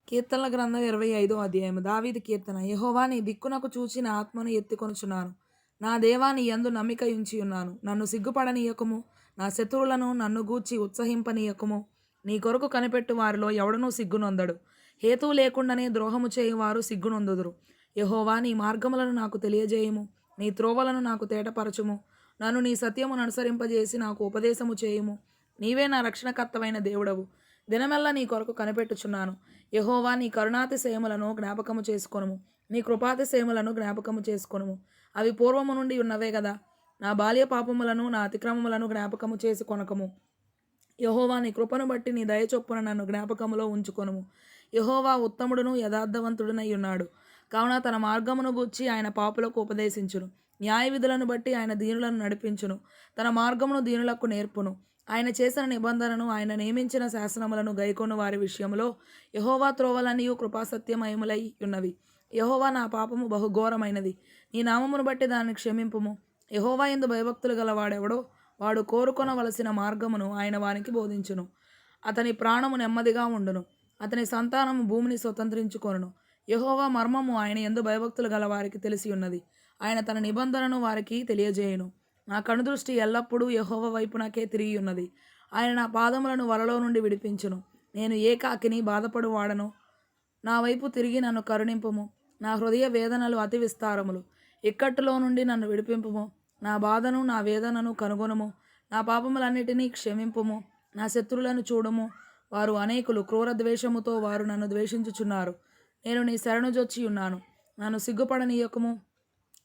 కీర్తనల గ్రంథం 25వ అధ్యాయము. దావీదు కీర్తన. యెహోవా నీ దిక్కునకు చూచి నా ఆత్మను ఎత్తికొనుచున్నాను. నా దేవా నీ యందు నమ్మిక ఉంచియున్నాను. నన్ను సిగ్గుపడనీయకము. నా శత్రువులను నన్ను గూర్చి ఉత్సహింపనీయకము. నీ కొరకు కనిపెట్టు వారిలో ఎవడనూ సిగ్గునొందడు. హేతువు లేకుండానే ద్రోహము చేయువారు సిగ్గునొందుదురు. యెహోవా నీ మార్గములను నాకు తెలియజేయుము. నీ త్రోవలను నాకు తేటపరచుము. నన్ను నీ సత్యమును అనుసరింపజేసి నాకు ఉపదేశము చేయుము. నీవే నా రక్షణకర్తవైన దేవుడవు. దినమెల్లా నీ కొరకు కనిపెట్టుచున్నాను. యెహోవా నీ కరుణాతిశయములను జ్ఞాపకము చేసుకొనుము. నీ కృపాతిశయములను జ్ఞాపకము చేసుకొనుము. అవి పూర్వము నుండి ఉన్నవే గదా. నా బాల్య పాపములను నా అతిక్రమములను జ్ఞాపకము చేసుకొనకము. యెహోవా నీ కృపను బట్టి నీ దయ చొప్పున నన్ను జ్ఞాపకములో ఉంచుకొనుము. యెహోవా ఉత్తముడును యథార్థవంతుడునై ఉన్నాడు. కావున తన మార్గమును గూర్చి ఆయన పాపులకు ఉపదేశించును. న్యాయ విధులను బట్టి ఆయన దీనులను నడిపించును. తన మార్గమును దీనులకు నేర్పును. ఆయన చేసిన నిబంధనను, ఆయన నియమించిన శాసనములను గైకొను వారి విషయంలో యెహోవా త్రోవలన్నీయు కృపాసత్యమయములై ఉన్నవి. యెహోవా నా పాపము బహుఘోరమైనది. నీ నామమును బట్టి దాన్ని క్షమింపుము. యెహోవా యందు భయభక్తులు గలవాడెవడో వాడు కోరుకొనవలసిన మార్గమును ఆయన వానికి బోధించును. అతని ప్రాణము నెమ్మదిగా ఉండును. అతని సంతానము భూమిని స్వతంత్రించుకొనును. యెహోవా మర్మము ఆయన యందు భయభక్తులు గల వారికి తెలిసి ఉన్నది. ఆయన తన నిబంధనను వారికి తెలియజేయును. నా కనుదృష్టి ఎల్లప్పుడూ యెహోవా వైపునకే తిరిగి ఉన్నది. ఆయన నా పాదములను వలలో నుండి విడిపించును. నేను ఏకాకిని బాధపడువాడను. నా వైపు తిరిగి నన్ను కరుణింపుము. నా హృదయ వేదనలు అతి విస్తారములు. ఇక్కట్టులో నుండి నన్ను విడిపింపుము. నా బాధను నా వేదనను కనుగొనుము. నా పాపములన్నిటినీ క్షమింపుము. నా శత్రువులను చూడుము. వారు అనేకులు. క్రూర ద్వేషముతో వారు నన్ను ద్వేషించుచున్నారు. నేను నీ శరణుజొచ్చి ఉన్నాను. నన్ను సిగ్గుపడనీయకము.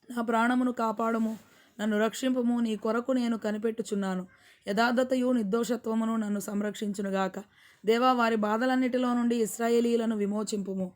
నా ప్రాణమును కాపాడుము. నన్ను రక్షింపుము. నీ కొరకు నేను కనిపెట్టుచున్నాను. యథార్థతయు నిర్దోషత్వమును నన్ను సంరక్షించునుగాక. దేవా వారి బాధలన్నిటిలో నుండి ఇశ్రాయేలీయులను విమోచింపుము.